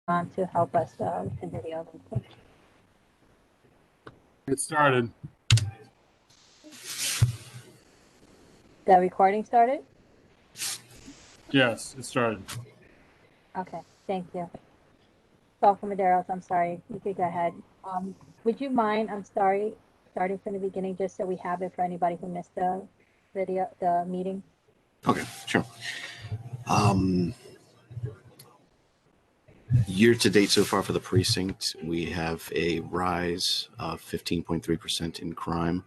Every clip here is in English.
on to help us with the video. It started. The recording started? Yes, it started. Okay, thank you. Welcome, Maderos. I'm sorry. You could go ahead. Would you mind, I'm sorry, starting from the beginning just so we have it for anybody who missed the video, the meeting? Okay, sure. Year to date so far for the precinct, we have a rise of 15.3% in crime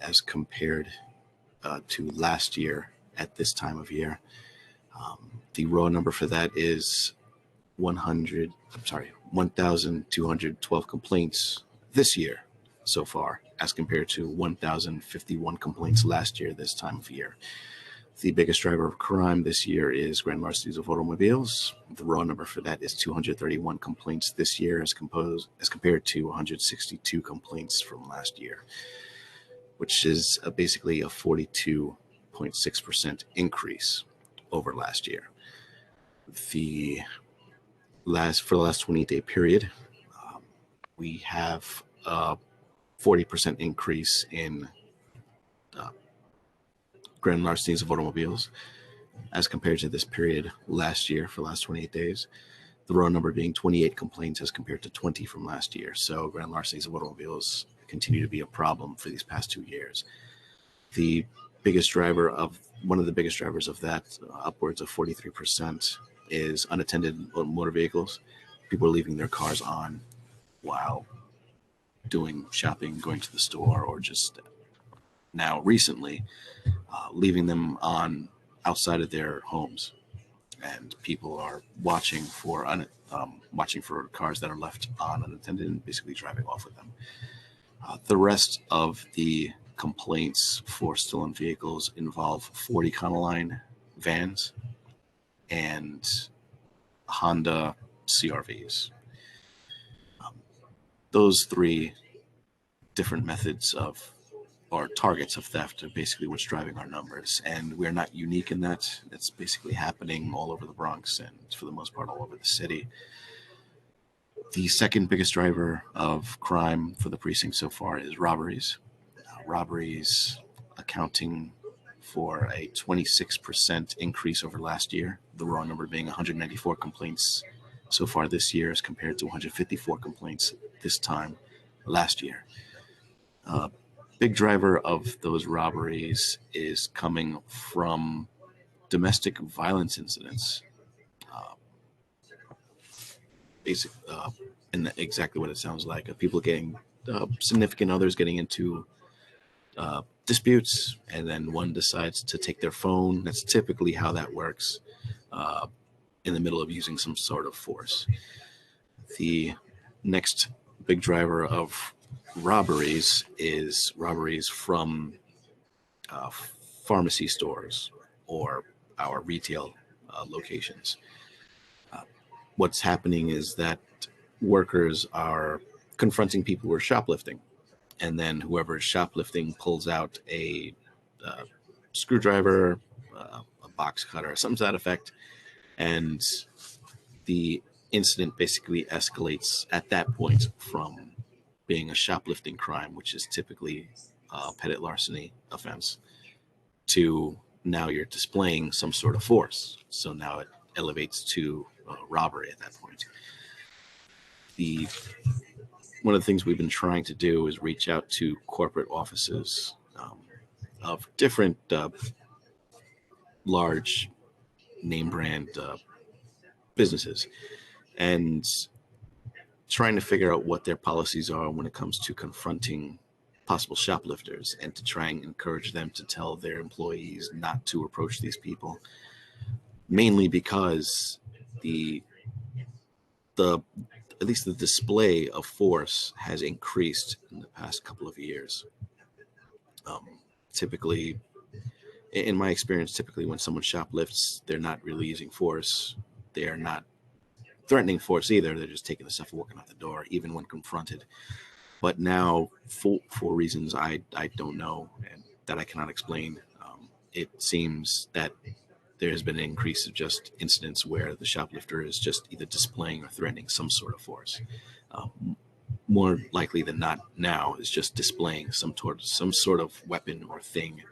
as compared to last year at this time of year. The raw number for that is 1,212 complaints this year so far as compared to 1,051 complaints last year this time of year. The biggest driver of crime this year is grand larcenies of automobiles. The raw number for that is 231 complaints this year as compared to 162 complaints from last year, which is basically a 42.6% increase over last year. For the last 28-day period, we have a 40% increase in grand larcenies of automobiles as compared to this period last year for the last 28 days. The raw number being 28 complaints as compared to 20 from last year. So grand larcenies of automobiles continue to be a problem for these past 2 years. One of the biggest drivers of that, upwards of 43%, is unattended motor vehicles. People are leaving their cars on while doing shopping, going to the store, or just now recently leaving them on outside of their homes, and people are watching for cars that are left on unattended and basically driving off with them. The rest of the complaints for stolen vehicles involve Ford Econoline vans and Honda CRVs. Those three different methods of or targets of theft are basically what's driving our numbers, and we're not unique in that. It's basically happening all over the Bronx and for the most part all over the city. The second biggest driver of crime for the precinct so far is robberies. Robberies accounting for a 26% increase over last year, the raw number being 194 complaints so far this year as compared to 154 complaints this time last year. Big driver of those robberies is coming from domestic violence incidents. And exactly what it sounds like, of people getting significant others getting into disputes, and then one decides to take their phone. That's typically how that works in the middle of using some sort of force. The next big driver of robberies is robberies from pharmacy stores or our retail locations. What's happening is that workers are confronting people who are shoplifting, and then whoever is shoplifting pulls out a screwdriver, a box cutter, something to that effect, and the incident basically escalates at that point from being a shoplifting crime, which is typically a petty larceny offense, to now you're displaying some sort of force. So now it elevates to robbery at that point. One of the things we've been trying to do is reach out to corporate offices of different large name brand businesses, and trying to figure out what their policies are when it comes to confronting possible shoplifters, and to try and encourage them to tell their employees not to approach these people, mainly because at least the display of force has increased in the past couple of years. Typically, in my experience, when someone shoplifts, they're not really using force. They are not threatening force either. They're just taking the stuff and walking out the door, even when confronted. But now, for reasons I don't know and that I cannot explain, it seems that there has been an increase of just incidents where the shoplifter is just either displaying or threatening some sort of force. More likely than not now is just displaying some sort of weapon or thing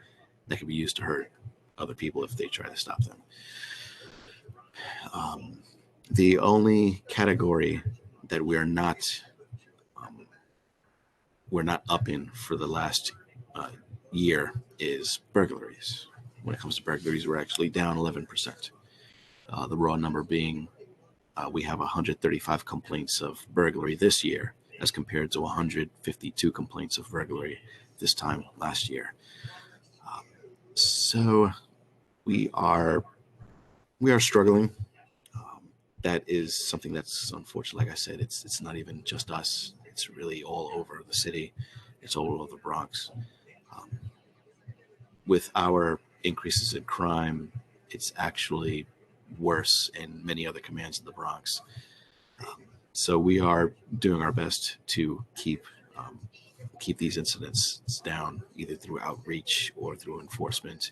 that can be used to hurt other people if they try to stop them. The only category that we're not up in for the last year is burglaries. When it comes to burglaries, we're actually down 11%. The raw number being we have 135 complaints of burglary this year as compared to 152 complaints of burglary this time last year. So we are struggling. That is something that's unfortunate. Like I said, it's not even just us. It's really all over the city. It's all over the Bronx. With our increases in crime, it's actually worse in many other commands in the Bronx. So we are doing our best to keep these incidents down, either through outreach or through enforcement.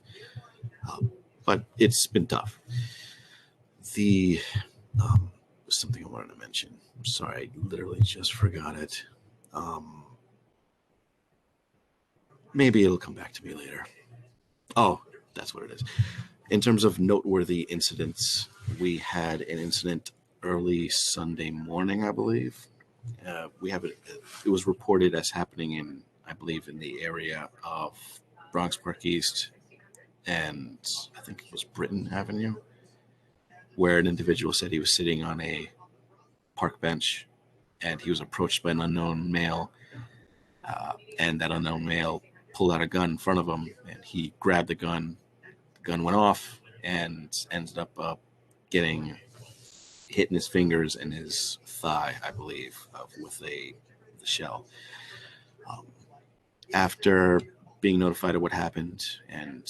But it's been tough. Something I wanted to mention. I'm sorry, I literally just forgot it. Maybe it'll come back to me later. Oh, that's what it is. In terms of noteworthy incidents, we had an incident early Sunday morning, I believe. It was reported as happening in, I believe, in the area of Bronx Park East and I think it was Britton Avenue, where an individual said he was sitting on a park bench and he was approached by an unknown male, and that unknown male pulled out a gun in front of him, and he grabbed the gun. The gun went off and ended up getting hit in his fingers and his thigh, I believe, with the shell. After being notified of what happened and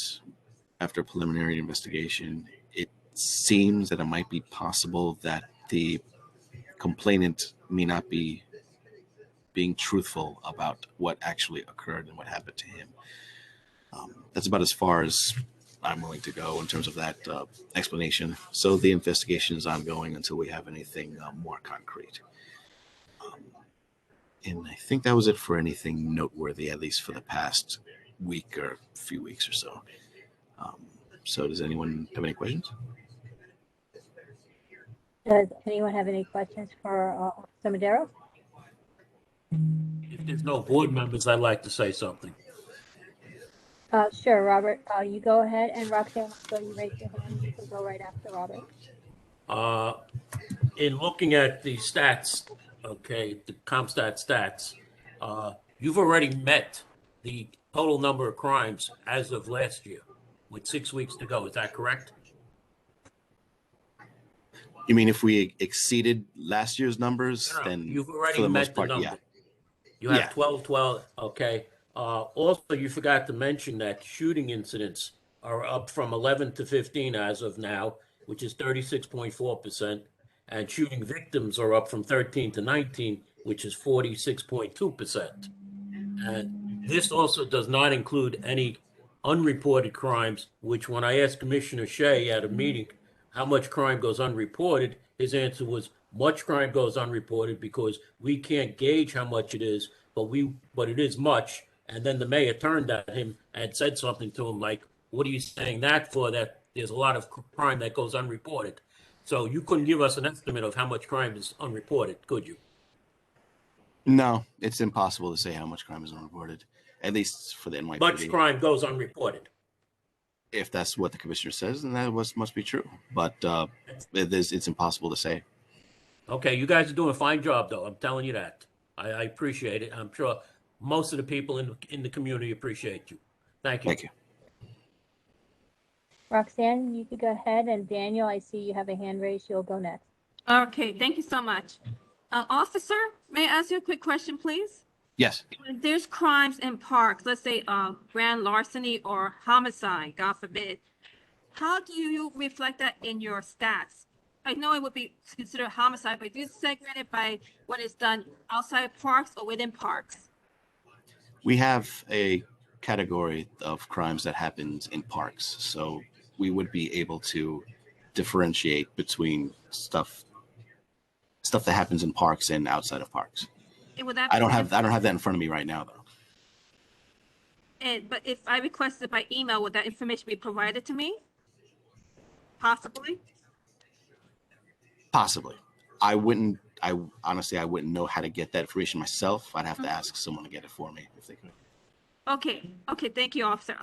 after a preliminary investigation, it seems that it might be possible that the complainant may not be being truthful about what actually occurred and what happened to him. That's about as far as I'm willing to go in terms of that explanation. So the investigation is ongoing until we have anything more concrete. And I think that was it for anything noteworthy, at least for the past week or few weeks or so. So does anyone have any questions? Does anyone have any questions for Officer Madero? If there's no board members, I'd like to say something. Sure, Robert. You go ahead, and Roxanne, so you raise your hand. You can go right after Robert. In looking at the stats, okay, the CompStat stats, you've already met the total number of crimes as of last year, with 6 weeks to go. Is that correct? You mean if we exceeded last year's numbers, No, then you've already for the met most the part, number. yeah. You have Yeah. 12, okay. Also, you forgot to mention that shooting incidents are up from 11 to 15 as of now, which is 36.4%. And shooting victims are up from 13 to 19, which is 46.2%. And this also does not include any unreported crimes, which when I asked Commissioner Shea at a meeting how much crime goes unreported, his answer was much crime goes unreported because we can't gauge how much it is, but it is much. And then the mayor turned at him and said something to him like, what are you saying that for? That there's a lot of crime that goes unreported. So you couldn't give us an estimate of how much crime is unreported, could you? No, it's impossible to say how much crime is unreported, at least for the NYPD. Much crime goes unreported. If that's what the commissioner says, then that must be true. But it's impossible to say. Okay, you guys are doing a fine job, though. I'm telling you that. I appreciate it. I'm sure most of the people in the community appreciate you. Thank you. Thank you. Roxanne, you could go ahead, and Daniel, I see you have a hand raised. You'll go next. Okay, thank you so much. Officer, may I ask you a quick question, please? Yes. When there's crimes in parks, let's say grand larceny or homicide, God forbid, how do you reflect that in your stats? I know it would be considered homicide, but do you segment it by when it's done outside parks or within parks? We have a category of crimes that happens in parks. So we would be able to differentiate between stuff that happens in parks and outside of parks. Would that I don't be have that in front of me right now though. But if I requested by email, would that information be provided to me? Possibly. Possibly. I honestly wouldn't know how to get that information myself. I'd have to ask someone to get it for me if they could. Okay. Okay. Thank you, officer.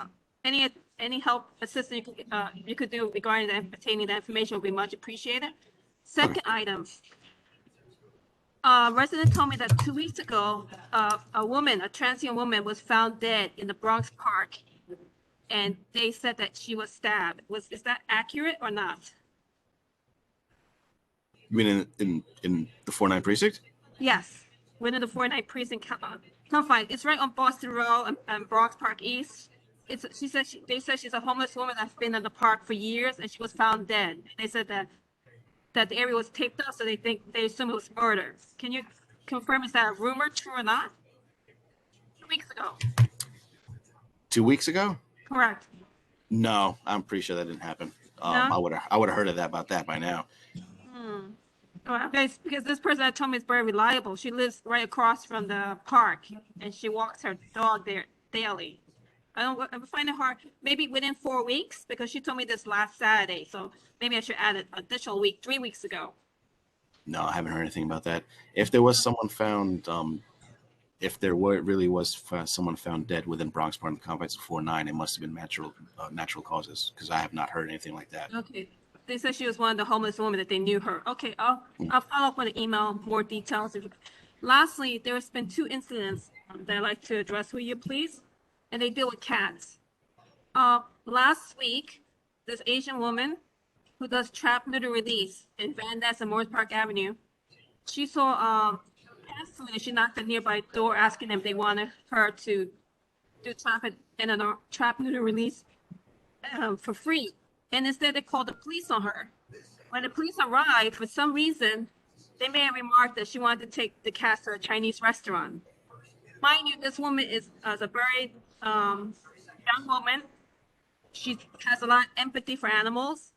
Any help, assistance you could do regarding obtaining that information would be much appreciated. Second item. Resident told me that 2 weeks ago, a transient woman was found dead in the Bronx Park, and they said that she was stabbed. Is that accurate or not? You mean in the 49 precinct? Yes, within the 49 precinct confine. It's right on Boston Road and Bronx Park East. They said she's a homeless woman that's been in the park for years, and she was found dead. They said that the area was taped up, so they assume it was murder. Can you confirm, is that a rumor, true or not? 2 weeks ago. 2 weeks ago? Correct. No, I'm pretty sure that didn't happen. No? I would have heard about that by now. Okay, because this person that told me is very reliable. She lives right across from the park, and she walks her dog there daily. I find it hard. Maybe within 4 weeks, because she told me this last Saturday. So maybe I should add an additional week, 3 weeks ago. No, I haven't heard anything about that. If there was someone found, someone found dead within Bronx Park in the complex of 49, it must have been natural causes, because I have not heard anything like that. Okay. They said she was one of the homeless women that they knew her. Okay, I'll follow up with an email, more details. Lastly, there's been 2 incidents that I'd like to address with you, please. And they deal with cats. Last week, this Asian woman who does trap neuter release in Van Ness and Morris Park Avenue, she saw cats food and she knocked on a nearby door asking them if they wanted her to do trap neuter release for free. And instead they called the police on her. When the police arrived, for some reason, they may have remarked that she wanted to take the cats to a Chinese restaurant. Mind you, this woman is a very young woman. She has a lot of empathy for animals,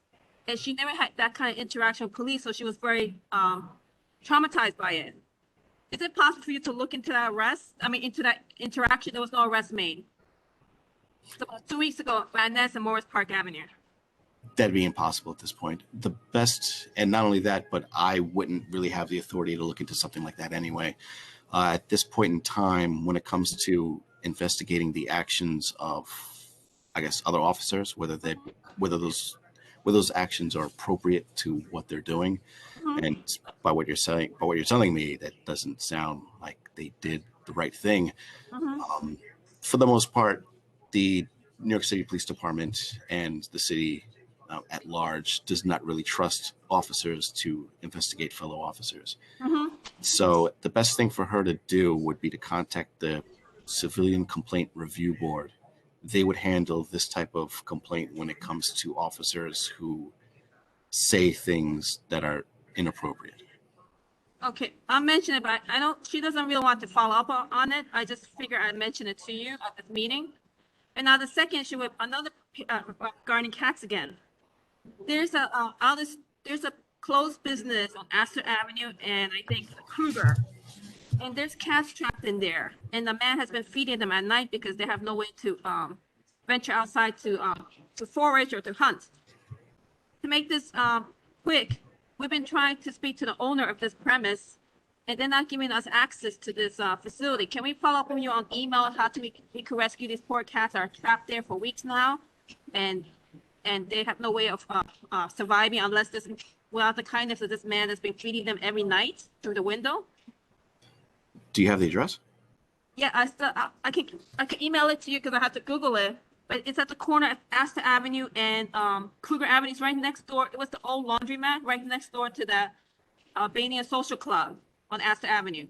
and she never had that kind of interaction with police, so she was very traumatized by it. Is it possible for you to look into that into that interaction? There was no arrest made. So about 2 weeks ago, Van Ness and Morris Park Avenue. That'd be impossible at this point. The best, and not only that, but I wouldn't really have the authority to look into something like that anyway. At this point in time, when it comes to investigating the actions of, I guess, other officers, whether those actions are appropriate to what they're doing, and by what you're telling me, that doesn't sound like they did the right thing. For the most part, the New York City Police Department and the city at large does not really trust officers to investigate fellow officers. So the best thing for her to do would be to contact the Civilian Complaint Review Board. They would handle this type of complaint when it comes to officers who say things that are inappropriate. Okay, I'll mention it, but she doesn't really want to follow up on it. I just figure I'd mention it to you at this meeting. And now the second issue with another regarding cats again. There's a closed business on Astor Avenue and I think Kruger, and there's cats trapped in there. And the man has been feeding them at night because they have no way to venture outside to forage or to hunt. To make this quick, we've been trying to speak to the owner of this premise, and they're not giving us access to this facility. Can we follow up with you on email on how we can rescue these poor cats that are trapped there for weeks now, and they have no way of surviving without the kindness of this man that's been feeding them every night through the window? Do you have the address? Yeah, I can email it to you because I have to Google it. But it's at the corner of Astor Avenue and Kruger Avenue. It's right next door. It was the old laundromat right next door to the Albanian Social Club on Astor Avenue.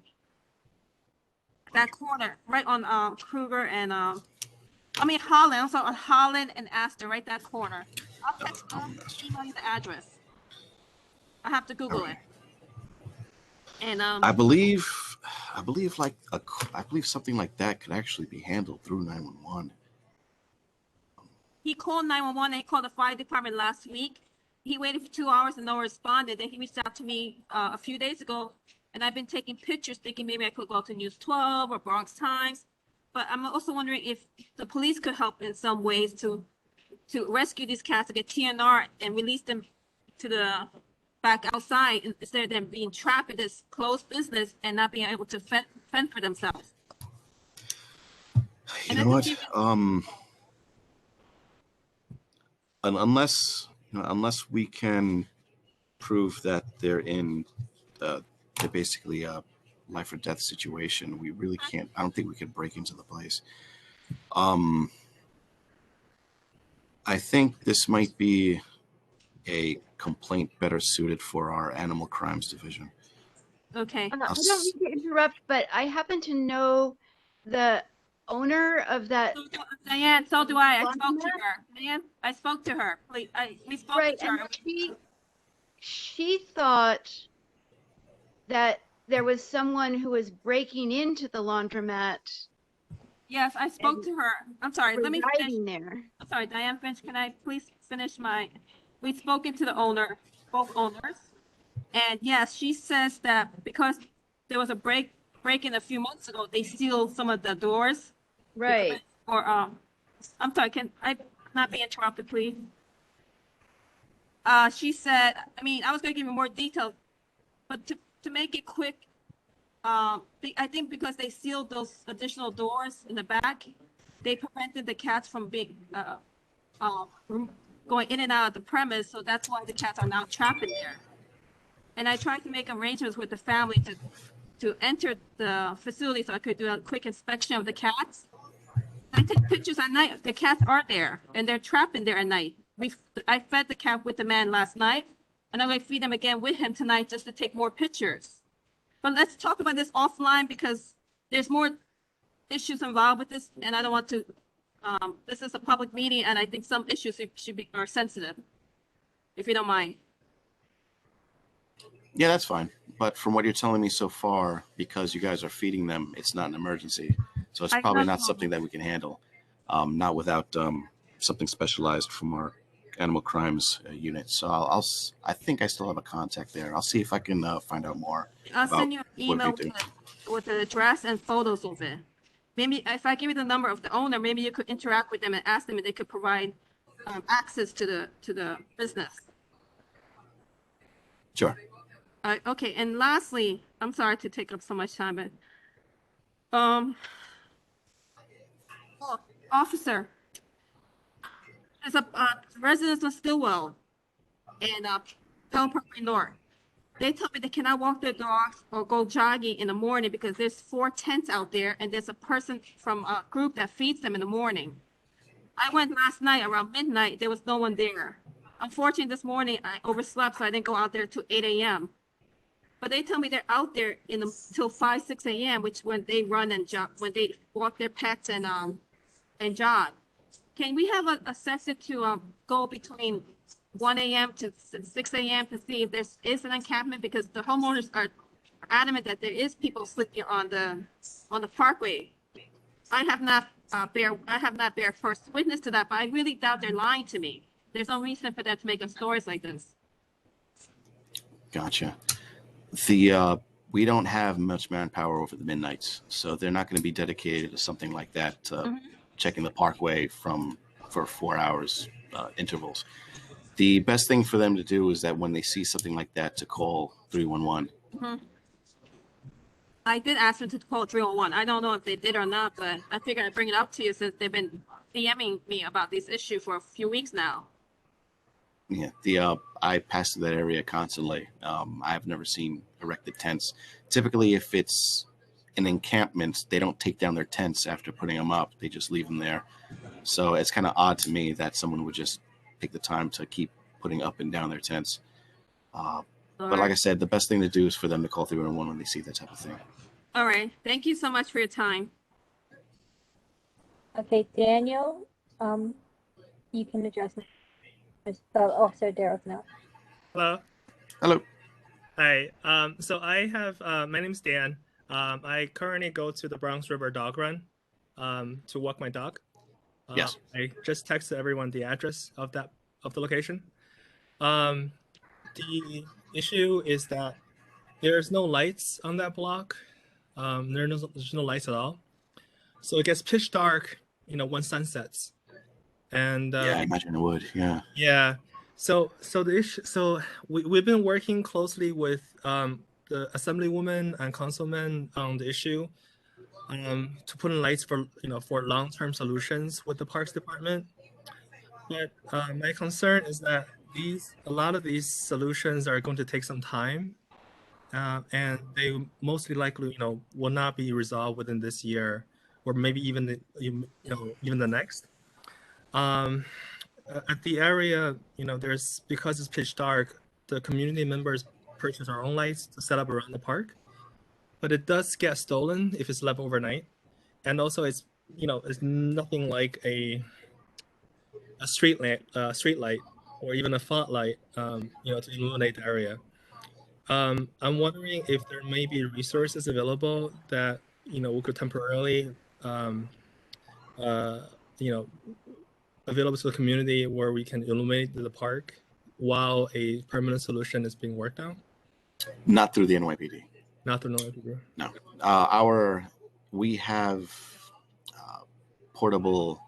That corner, right on Kruger and Holland. I'm sorry, on Holland and Astor, right that corner. I'll email you the address. I have to Google it. And I believe something like that could actually be handled through 911. he called 911 and he called the fire department last week. He waited for 2 hours and no one responded. Then he reached out to me a few days ago, and I've been taking pictures thinking maybe I could go to News 12 or Bronx Times. But I'm also wondering if the police could help in some ways to rescue these cats, to get TNR and release them to the back outside instead of them being trapped in this closed business and not being able to fend for themselves. You know what? Unless we can prove that they're basically a life or death situation, we really can't. I don't think we can break into the place. I think this might be a complaint better suited for our animal crimes division. Okay. I don't mean to interrupt, but I happen to know the owner of that. Diane, so do I. I spoke to Laundromat? her. Diane, I spoke to her. We spoke Right, to her. and she thought that there was someone who was breaking into the laundromat. Yes, I spoke to her. I'm sorry. Let me finish. residing there. I'm sorry, Diane, can I please finish we've spoken to the owner, both owners. And yes, she says that because there was a break-in a few months ago, they sealed some of the doors. Right. Or, I'm sorry, can I not be interrupted, please? She said, I was gonna give you more details, but to make it quick, I think because they sealed those additional doors in the back, they prevented the cats from being, going in and out of the premise, so that's why the cats are now trapped in there. And I tried to make arrangements with the family to enter the facility so I could do a quick inspection of the cats. I take pictures at night. The cats are there, and they're trapped in there at night. I fed the cat with the man last night, and I'm going to feed them again with him tonight just to take more pictures. But let's talk about this offline because there's more issues involved with this, and I don't want to. This is a public meeting, and I think some issues are sensitive. If you don't mind. Yeah, that's fine. But from what you're telling me so far, because you guys are feeding them, it's not an emergency. So it's probably not something that we can handle, not without something specialized from our animal crimes unit. So I think I still have a contact there. I'll see if I can find out more. I'll send you an email do. with the address and photos of it. Maybe if I give you the number of the owner, maybe you could interact with them and ask them if they could provide access to the business. Sure. Okay, and lastly, I'm sorry to take up so much time, but officer, there's a residents of Stillwell and Pelham Parkway North. They tell me they cannot walk their dogs or go jogging in the morning because there's 4 tents out there and there's a person from a group that feeds them in the morning. I went last night around midnight. There was no one there. Unfortunately, this morning I overslept, so I didn't go out there till 8 a.m. But they tell me they're out there till 5, 6 a.m., which when they run and jog, when they walk their pets and jog. Can we have a session to go between 1 a.m. to 6 a.m. to see if there is an encampment, because the homeowners are adamant that there is people sleeping on the parkway. I have not bear first witness to that, but I really doubt they're lying to me. There's no reason for them to make up stories like this. Gotcha. We don't have much manpower over the midnights, so they're not going to be dedicated to something like that, checking the parkway for 4 hours intervals. The best thing for them to do is that when they see something like that, to call 311. I did ask them to call 311. I don't know if they did or not, but I figured I'd bring it up to you since they've been DMing me about this issue for a few weeks now. Yeah, I pass through that area constantly. I've never seen erected tents. Typically, if it's an encampment, they don't take down their tents after putting them up. They just leave them there. So it's kind of odd to me that someone would just take the time to keep putting up and down their tents. But like I said, the best thing to do is for them to call 311 when they see that type of thing. All right. Thank you so much for your time. Okay, Daniel, you can address Officer Darrow's now. Hello. Hello. Hi. So I have, my name's Dan. I currently go to the Bronx River Dog Run to walk my dog. Yes. I just texted everyone the address of the location. The issue is that there's no lights on that block. There's no lights at all. So it gets pitch dark, when sun sets. And Yeah, I imagine it would. Yeah. yeah. So the issue. So we've been working closely with the assemblywoman and councilman on the issue, to put in lights for for long-term solutions with the Parks Department. But my concern is that a lot of these solutions are going to take some time, and they mostly likely will not be resolved within this year, or maybe even even the next. At the area, there's, because it's pitch dark, the community members purchase our own lights to set up around the park, but it does get stolen if it's left overnight, and also it's nothing like a street light or even a spotlight, to illuminate the area. I'm wondering if there may be resources available that we could temporarily available to the community, where we can illuminate the park while a permanent solution is being worked out. Not through the NYPD. Not to know what to do. No. We have portable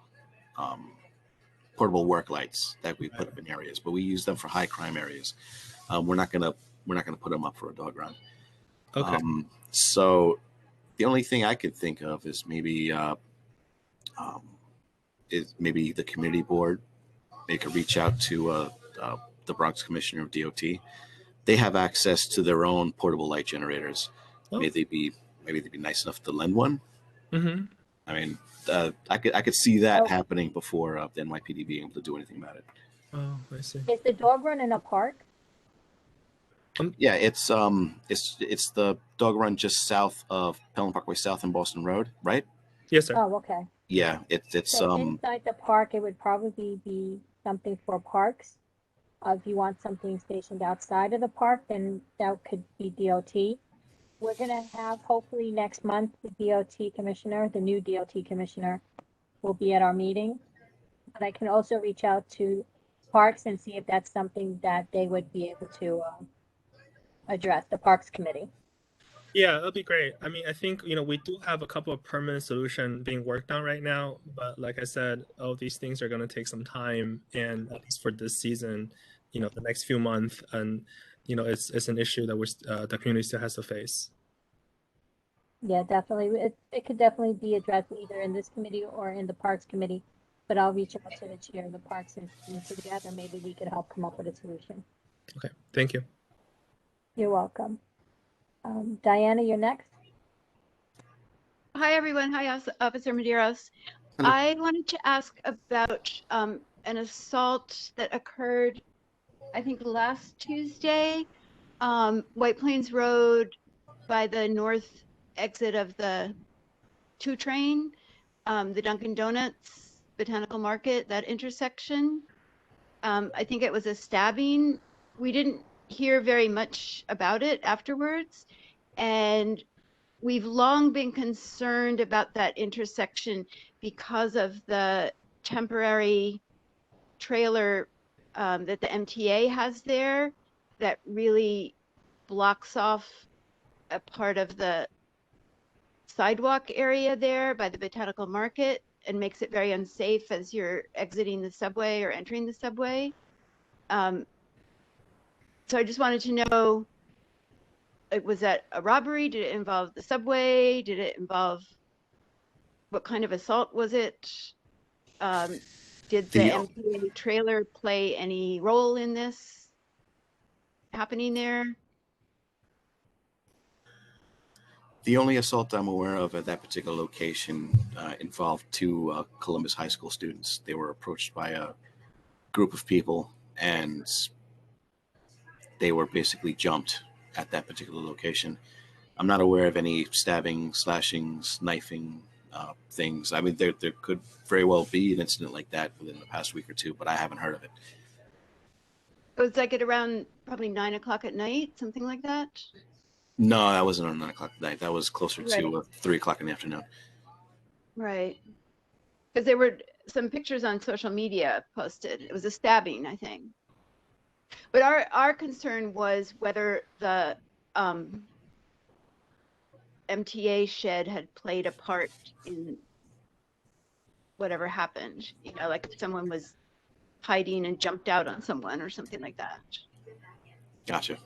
work lights that we put up in areas, but we use them for high crime areas. We're not gonna put them up for a dog run. Okay. So the only thing I could think of is maybe the community board. They could reach out to the Bronx Commissioner of DOT. They have access to their own portable light generators. Oh. Maybe they'd be nice enough to lend one. Mm-hmm. I mean, I could see that Oh. happening before the NYPD being able to do anything about it. Oh, I see. Is the dog run in a park? Yeah, it's the dog run just south of Pelham Parkway South and Boston Road, right? Yes, sir. Oh, okay. Yeah, it's So inside the park, it would probably be something for parks. If you want something stationed outside of the park, then that could be DOT. We're gonna have, hopefully next month, the DOT commissioner, the new DOT commissioner, will be at our meeting. But I can also reach out to parks and see if that's something that they would be able to address, the Parks Committee. Yeah, that'd be great. I mean, I think, we do have a couple of permanent solutions being worked on right now, but like I said, all these things are going to take some time, and at least for this season, the next few months, and, it's an issue that the community still has to face. Yeah, definitely. It could definitely be addressed either in this committee or in the Parks Committee. But I'll reach out to the chair of the Parks and together maybe we could help come up with a solution. Okay, thank you. You're welcome. Diana, you're next. Hi, everyone. Hi, Officer Medeiros. Hello. I wanted to ask about an assault that occurred, I think, last Tuesday, White Plains Road by the north exit of the 2 train, the Dunkin' Donuts, Botanical Market, that intersection. I think it was a stabbing. We didn't hear very much about it afterwards, and we've long been concerned about that intersection because of the temporary trailer that the MTA has there that really blocks off a part of the sidewalk area there by the Botanical Market and makes it very unsafe as you're exiting the subway or entering the subway. So I just wanted to know, was that a robbery? Did it involve the subway? Did it involve, what kind of assault was it? Did the MTA trailer play any role in this happening there? The only assault I'm aware of at that particular location involved 2 Columbus High School students. They were approached by a group of people, and they were basically jumped at that particular location. I'm not aware of any stabbing, slashings, knifing things. I mean, there could very well be an incident like that within the past week or 2, but I haven't heard of it. It was like at around probably 9 o'clock at night, something like that? No, that wasn't on 9 o'clock at night. That was closer to Right. 3 o'clock in the afternoon. Right. Because there were some pictures on social media posted. It was a stabbing, I think. But our concern was whether the MTA shed had played a part in whatever happened. You know, like if someone was hiding and jumped out on someone or something like that. Gotcha.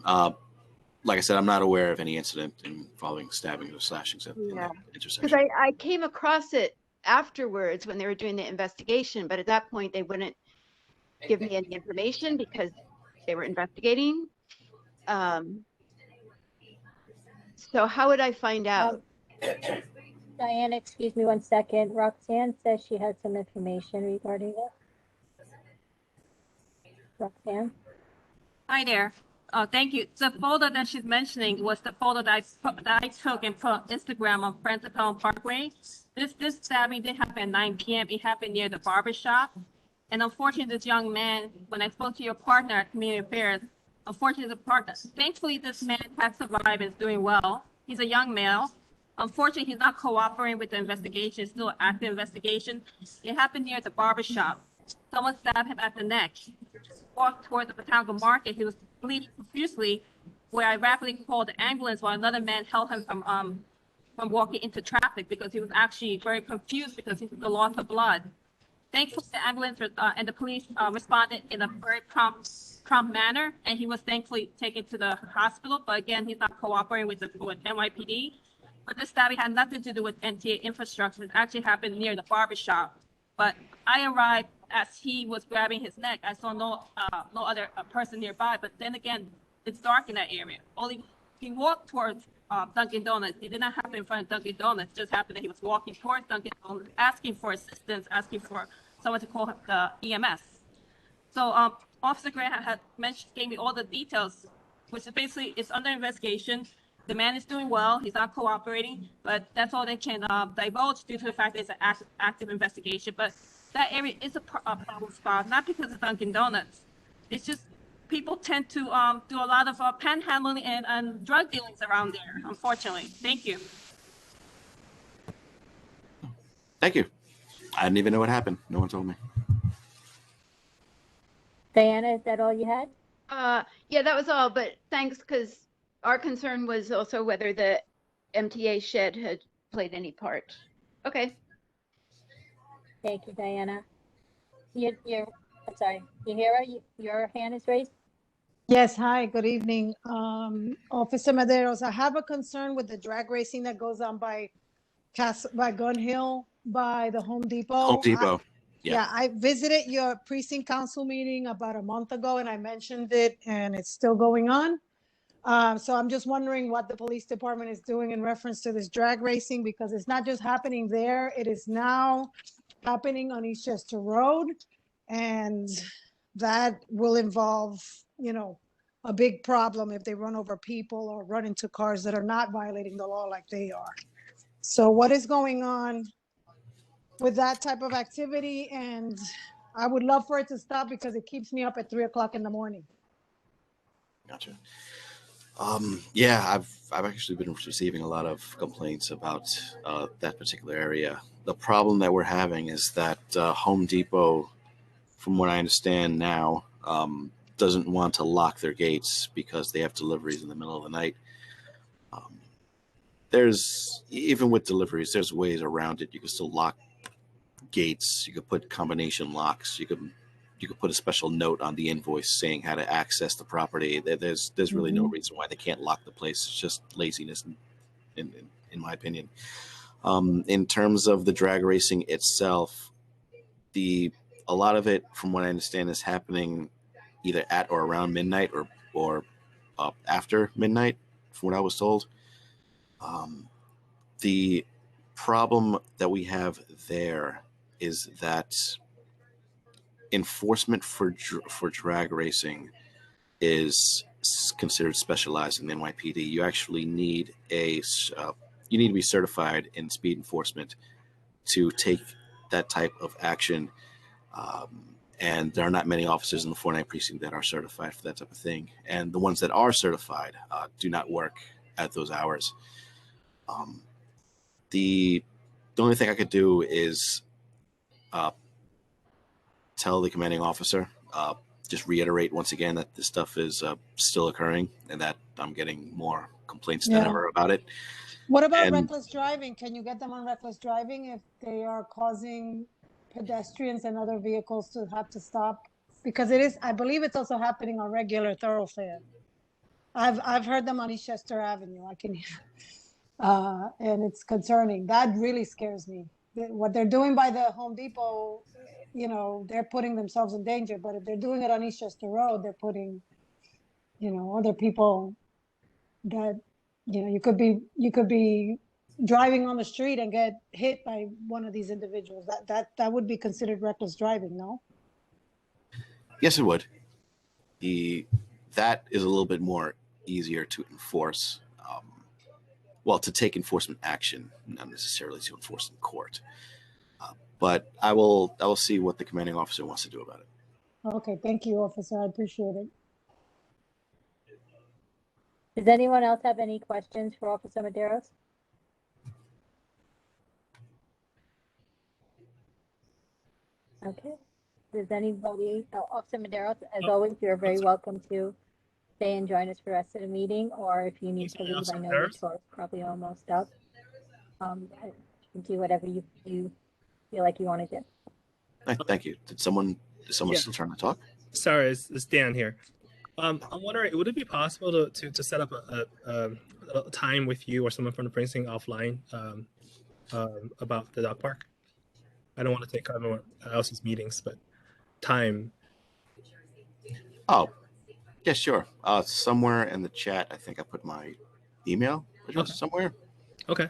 Like I said, I'm not aware of any incident involving stabbings or slashings in that Because intersection. I came across it afterwards when they were doing the investigation, but at that point they wouldn't give me any information because they were investigating. So how would I find out? Diana, excuse me 1 second. Roxanne says she had some information regarding it. Roxanne? Hi there. Thank you. The photo that she's mentioning was the photo that I took and put on Instagram on Francis Pelham Parkway. This stabbing did happen at 9 p.m. It happened near the barber shop. And unfortunately, this young man, when I spoke to your partner at Community Affairs, unfortunately, thankfully, this man has survived and is doing well. He's a young male. Unfortunately, he's not cooperating with the investigation. It's still an active investigation. It happened near the barber shop. Someone stabbed him at the neck. Walked toward the Botanical Market. He was bleeding profusely, where I rapidly called the ambulance while another man held him from walking into traffic because he was actually very confused because he was the loss of blood. Thankfully, the ambulance and the police responded in a very prompt manner, and he was thankfully taken to the hospital. But again, he's not cooperating with NYPD. But this stabbing had nothing to do with NTA infrastructure. It actually happened near the barber shop. But I arrived as he was grabbing his neck. I saw no other person nearby. But then again, it's dark in that area. Only he walked towards Dunkin' Donuts. It did not happen in front of Dunkin' Donuts. It just happened that he was walking towards Dunkin' Donuts, asking for assistance, asking for someone to call the EMS. So Officer Grant gave me all the details, which is basically it's under investigation. The man is doing well. He's not cooperating, but that's all they can divulge due to the fact that it's an active investigation. But that area is a problem spot, not because of Dunkin' Donuts. It's just people tend to do a lot of panhandling and drug dealings around there, unfortunately. Thank you. Thank you. I didn't even know what happened. No one told me. Diana, is that all you had? Yeah, that was all, but thanks, because our concern was also whether the MTA shed had played any part. Okay. Thank you, Diana. I'm sorry, Yahira, your hand is raised? Yes, hi, good evening. Officer Maderos, I have a concern with the drag racing that goes on by Gun Hill, by the Home Depot. Home Depot. Yeah, I visited your precinct council meeting about a month ago and I mentioned it and it's still going on. So I'm just wondering what the police department is doing in reference to this drag racing, because it's not just happening there, it is now happening on Eastchester Road. And that will involve, you know, a big problem if they run over people or run into cars that are not violating the law like they are. So what is going on with that type of activity? And I would love for it to stop because it keeps me up at 3 o'clock in the morning. Gotcha. Yeah, I've actually been receiving a lot of complaints about that particular area. The problem that we're having is that Home Depot, from what I understand now, doesn't want to lock their gates because they have deliveries in the middle of the night. Even with deliveries, there's ways around it. You can still lock gates. You could put combination locks. You could put a special note on the invoice saying how to access the property. There's really no reason why they can't lock the place. It's just laziness, in my opinion. In terms of the drag racing itself, a lot of it, from what I understand, is happening either at or around midnight or after midnight, from what I was told. The problem that we have there is that enforcement for drag racing is considered specialized in the NYPD. You actually need to be certified in speed enforcement to take that type of action. And there are not many officers in the 4-9 precinct that are certified for that type of thing. And the ones that are certified do not work at those hours. The only thing I could do is tell the commanding officer, just reiterate once again that this stuff is still occurring and that I'm getting more complaints than Yeah. ever about it. What about And- reckless driving? Can you get them on reckless driving if they are causing pedestrians and other vehicles to have to stop? Because it is, I believe it's also happening on regular thoroughfare. I've heard them on Eastchester Avenue. I can hear, and it's concerning. That really scares me. What they're doing by the Home Depot, you know, they're putting themselves in danger. But if they're doing it on Eastchester Road, they're putting, you know, other people that, you know, you could be driving on the street and get hit by one of these individuals. That would be considered reckless driving, no? Yes, it would. That is a little bit more easier to enforce. Well, to take enforcement action, not necessarily to enforce in court. But I will see what the commanding officer wants to do about it. Okay, thank you, officer. I appreciate it. Does anyone else have any questions for Officer Maderos? Okay. Does anybody, Officer Maderos, as always, you're very welcome to stay and join us for the rest of the meeting, or if you need to Sorry, leave, Officer I know your Maderos? tour is probably almost up. You can do whatever you feel like you want to do. Thank you. Did someone Yeah. still trying to talk? Sorry, it's Dan here. I'm wondering, would it be possible to set up a time with you or someone from the precinct offline about the dog park? I don't want to take everyone else's meetings, but time. Oh, yeah, sure. Somewhere in the chat, I think I put my email address Okay. somewhere. Okay.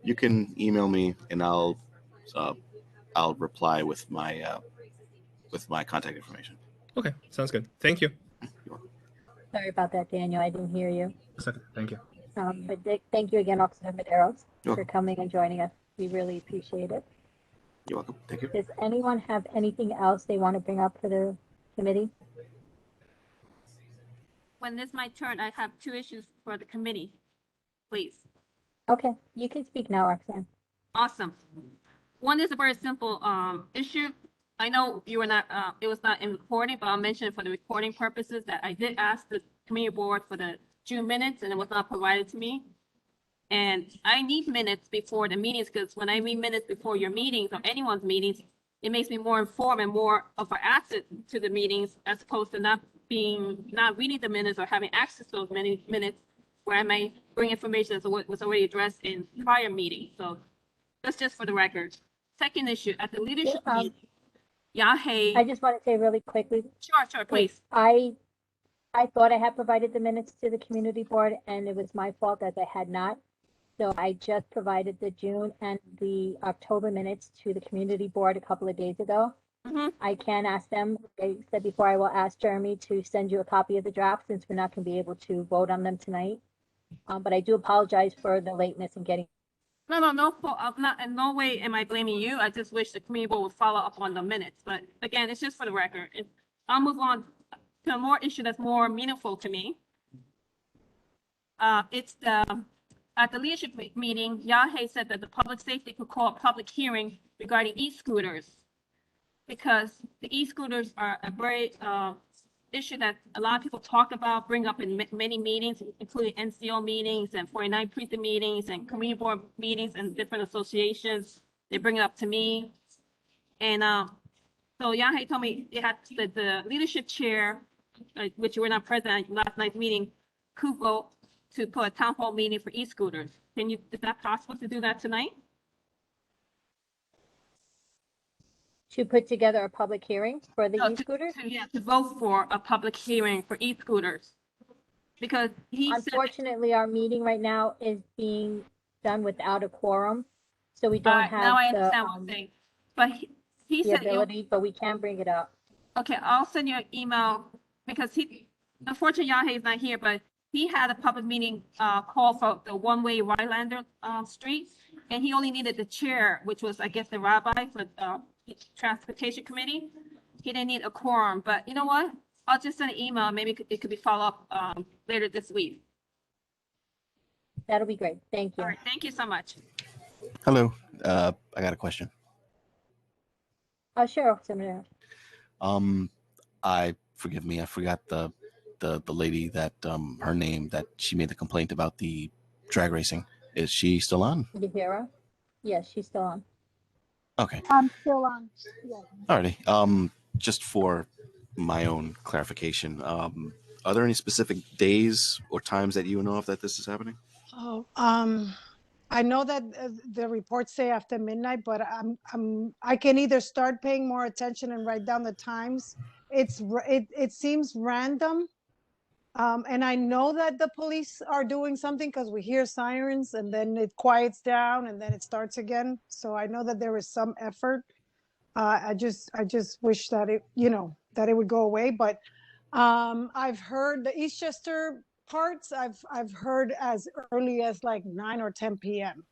You can email me, and I'll reply with my contact information. Okay. Sounds good. Thank you. Sorry about that, Daniel. I didn't hear you. Thank you. But thank you again, Officer Maderos, You're for welcome. coming and joining us. We really appreciate it. You're welcome. Thank you. Does anyone have anything else they want to bring up for the committee? When it's my turn, I have two issues for the committee, please. Okay, you can speak now, Roxanne. Awesome. One is a very simple issue. I know you were not, it was not in recording, but I'll mention it for the recording purposes that I did ask the committee board for the June minutes and it was not provided to me. And I need minutes before the meetings because when I read minutes before your meetings or anyone's meetings, it makes me more informed and more of an asset to the meetings as opposed to not reading the minutes or having access to those many minutes where I may bring information that was already addressed in prior meetings. So that's just for the record. Second issue, at the leadership meeting, Yahe. I just want to say really quickly, Sure, please. I thought I had provided the minutes to the community board and it was my fault that I had not. So I just provided the June and the October minutes to the community board a couple of days ago. Mhm. I can ask them, I said before, I will ask Jeremy to send you a copy of the draft since we're not going to be able to vote on them tonight. But I do apologize for the lateness in getting. No, I'm not, in no way am I blaming you. I just wish the committee board would follow up on the minutes. But again, it's just for the record. I'll move on to a more issue that's more meaningful to me. It's at the leadership meeting, Yahe said that the public safety could call a public hearing regarding e-scooters. Because the e-scooters are a very issue that a lot of people talk about, bring up in many meetings, including NCO meetings and 49 precinct meetings and community board meetings and different associations. They bring it up to me. And so Yahe told me it had the leadership chair, which you were not present at last night's meeting, could vote to put a town hall meeting for e-scooters. Is that possible to do that tonight? To put together a public hearing for the No, e-scooters? to vote for a public hearing for e-scooters. Because he said, Unfortunately, our meeting right now is being done without a quorum. So we don't now I have understand what I'm saying. But he the said, ability, but we can bring it up. okay, I'll send you an email because unfortunately, Yahe is not here, but he had a public meeting call for the one-way Rylander Street. And he only needed the chair, which was, I guess, the rabbi for Transportation Committee. He didn't need a quorum, but you know what? I'll just send an email. Maybe it could be follow up later this week. That'll be great. Thank you. All right, thank you so much. Hello. I got a question. Oh, sure, Officer Madero. Forgive me, I forgot the lady that her name that she made the complaint about the drag racing. Is she still on? Yahira? Yes, she's still on. Okay. I'm still on. Yes. Alrighty. Just for my own clarification, are there any specific days or times that you know of that this is happening? Oh, I know that the reports say after midnight, but I can either start paying more attention and write down the times. It seems random. And I know that the police are doing something because we hear sirens and then it quiets down and then it starts again. So I know that there is some effort. I just wish that that it would go away. But I've heard the Eastchester parts. I've heard as early as like 9 or 10 p.m.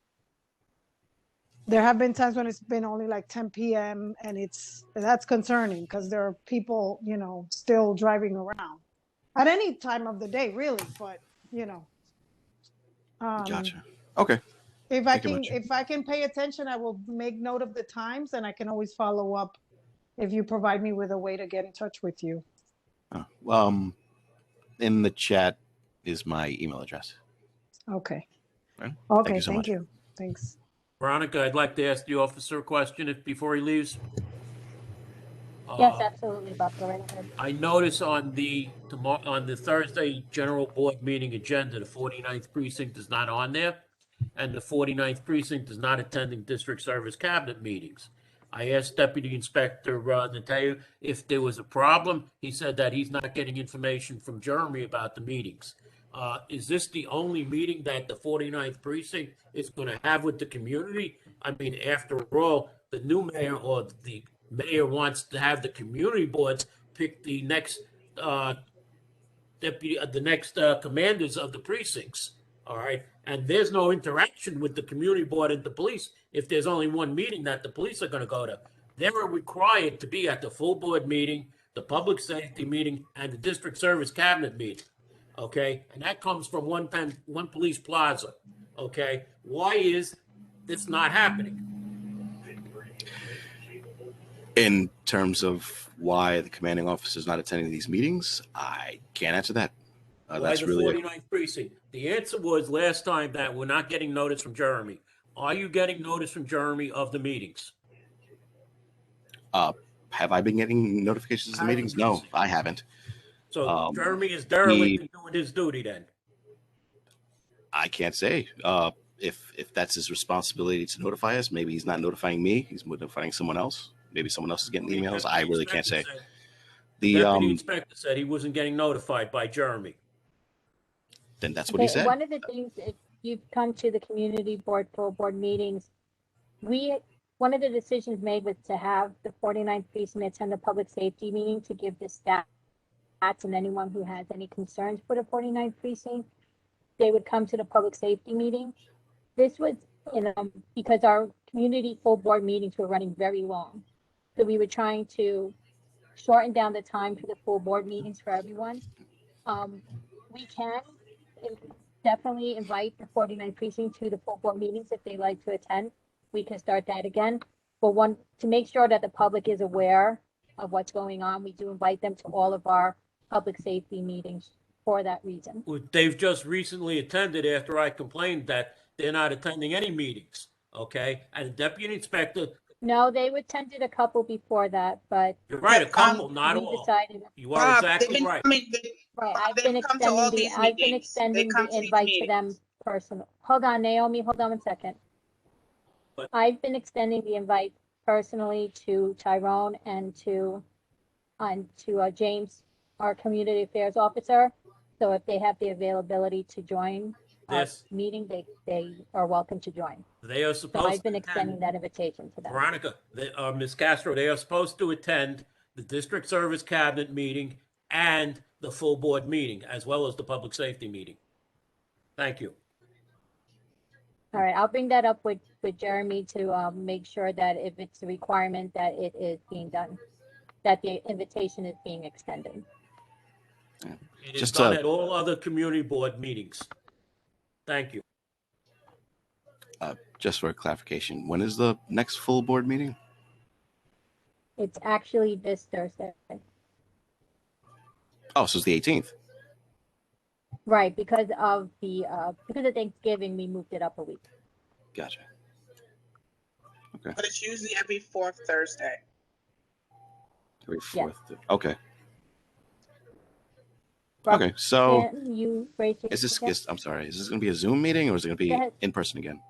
There have been times when it's been only like 10 p.m. and that's concerning because there are people, still driving around at any time of the day, really. But Gotcha. Okay. Thank you much. if I can pay attention, I will make note of the times, and I can always follow up if you provide me with a way to get in touch with you. In the chat is my email address. Okay. Right. Okay. so Thank much. you. Thanks. Veronica, I'd like to ask the officer a question before he leaves. Yes, absolutely, Bob. Go right ahead. I notice on the Thursday general board meeting agenda, the 49th precinct is not on there, and the 49th precinct is not attending district service cabinet meetings. I asked Deputy Inspector Nateo if there was a problem. He said that he's not getting information from Jeremy about the meetings. Is this the only meeting that the 49th precinct is going to have with the community? I mean, after all, the new mayor or the mayor wants to have the community boards pick the next commanders of the precincts. All right, and there's no interaction with the community board and the police if there's only one meeting that the police are going to go to. They're required to be at the full board meeting, the public safety meeting, and the district service cabinet meeting. Okay, and that comes from one police plaza. Okay, why is this not happening? In terms of why the commanding officer is not attending these meetings, I can't answer that. Why That's the really 49th precinct? The answer was last time that we're not getting notice from Jeremy. Are you getting notice from Jeremy of the meetings? have I been getting notifications of the meetings? No, I haven't. So Jeremy is derelict in doing his duty then. I can't say. If that's his responsibility to notify us, maybe he's not notifying me. He's notifying someone else. Maybe someone else is getting emails. I really can't say. The deputy inspector said he wasn't getting notified by Jeremy. Then that's what he said. One of the things, if you've come to the community board, full board meetings, one of the decisions made was to have the 49th precinct attend the public safety meeting to give the stats and anyone who has any concerns for the 49th precinct, they would come to the public safety meeting. This was, because our community full board meetings were running very long. So we were trying to shorten down the time for the full board meetings for everyone. We can definitely invite the 49th precinct to the full board meetings if they like to attend. We can start that again. But to make sure that the public is aware of what's going on, we do invite them to all of our public safety meetings for that reason. Well, they've just recently attended after I complained that they're not attending any meetings. Okay, and the deputy inspector. No, they attended a couple before that, but you're right, a couple, not we all. decided. You are exactly right. Right, I've been extending the invite to them personally. Hold on, Naomi, hold on one second. But- I've been extending the invite personally to Tyrone and to James, our community affairs officer. So if they have the availability to join our Yes. meeting, they are welcome to join. They are So supposed I've been to extending attend. that invitation to them. Veronica, Ms. Castro, they are supposed to attend the district service cabinet meeting and the full board meeting, as well as the public safety meeting. Thank you. All right, I'll bring that up with Jeremy to make sure that if it's a requirement that it is being done, that the invitation is being extended. It is Just done at all other community board meetings. Thank you. Just for clarification, when is the next full board meeting? It's actually this Thursday. Oh, so it's the 18th. Right, because of Thanksgiving, we moved it up a week. Gotcha. But it's usually every fourth Thursday. Every Yeah. fourth. Okay. Rob, Okay. So Can you raise your is this? hand? I'm sorry. Is this going to be a Zoom meeting or is it going to be Go ahead. in person again?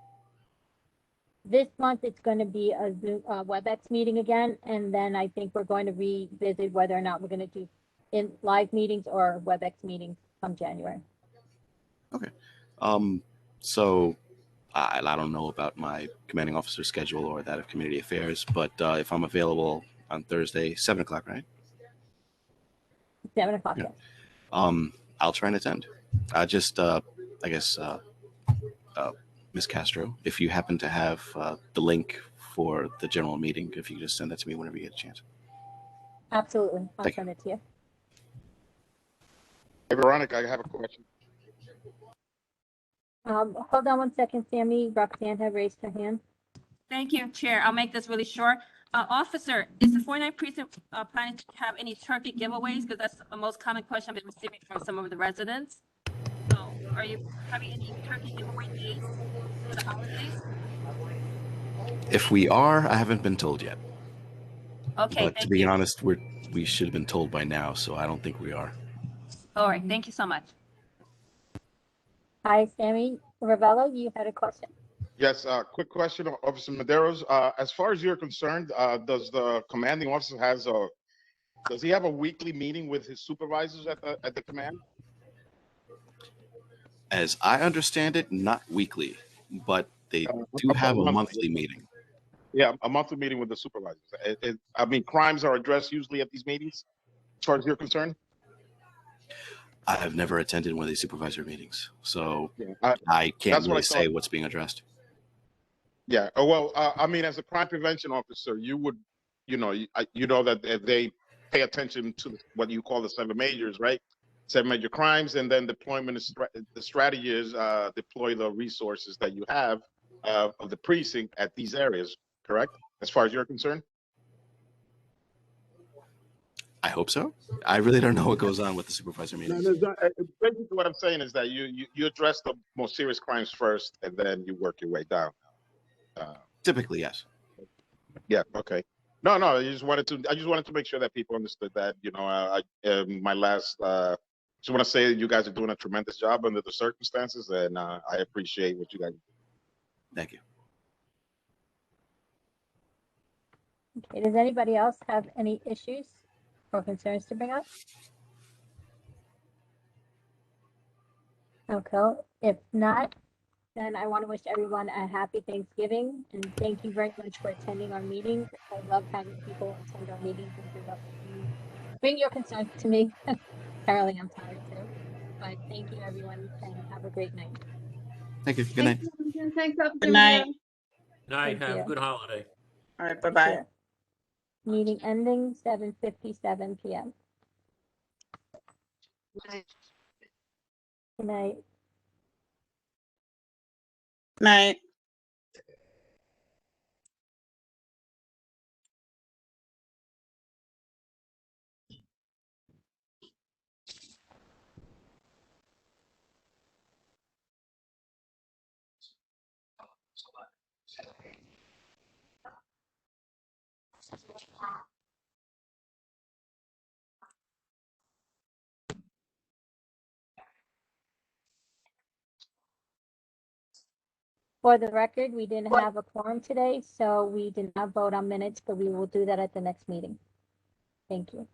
This month, it's going to be a Zoom, WebEx meeting again, and then I think we're going to revisit whether or not we're going to do in live meetings or WebEx meetings come January. So I don't know about my commanding officer's schedule or that of community affairs, but if I'm available on Thursday, 7 o'clock, right? 7 o'clock, Yeah. yes. I'll try and attend. I guess, Ms. Castro, if you happen to have the link for the general meeting, if you could just send that to me whenever you get a chance. Absolutely. I'll Thank you. send it to you. Hey, Veronica, I have a question. Hold on one second, Sammy. Roxanne had raised her hand. Thank you, Chair. I'll make this really short. Officer, is the 49th precinct planning to have any turkey giveaways? Because that's the most common question I've been receiving from some of the residents. So are you having any turkey giveaway days for the holidays? If we are, I haven't been told yet. Okay, But to thank be you. honest, we should have been told by now, so I don't think we are. All right, thank you so much. Hi, Sammy. Ravello, you had a question? Yes, quick question, Officer Medeiros. As far as you're concerned, does the commanding officer does he have a weekly meeting with his supervisors at the command? As I understand it, not weekly, but they do have a monthly meeting. Yeah, a monthly meeting with the supervisors. I mean, crimes are addressed usually at these meetings, as far as you're concerned? I have never attended one of these supervisor meetings, so Yeah, I can't that's what I really say thought. what's being addressed. Yeah. Well, I mean, as a crime prevention officer, you would, you know that they pay attention to what you call the 7 majors, right? 7 major crimes, and then deployment is the strategy is deploy the resources that you have of the precinct at these areas. Correct? As far as you're concerned. I hope so. I really don't know what goes on with the supervisor meetings. Basically, what I'm saying is that you address the most serious crimes first, and then you work your way down. Typically, yes. Yeah. Okay. No. I just wanted to make sure that people understood that. You know, my last. Just want to say that you guys are doing a tremendous job under the circumstances, and I appreciate what you guys. Thank you. Okay, does anybody else have any issues or concerns to bring up? Okay, if not, then I want to wish everyone a happy Thanksgiving and thank you very much for attending our meetings. I love having people attend our meetings and bring your concerns to me. Apparently, I'm tired too, but thank you everyone and have a great night. Thank you. Good night. Thanks, Officer Good night. Medeiros. Night, Thank have a you. good holiday. All right, bye-bye. Sure. Meeting ending 7:57 p.m. Good night. Night. For the record, we didn't have a quorum today, so we did not vote on minutes, but we will do that at the next meeting. Thank you.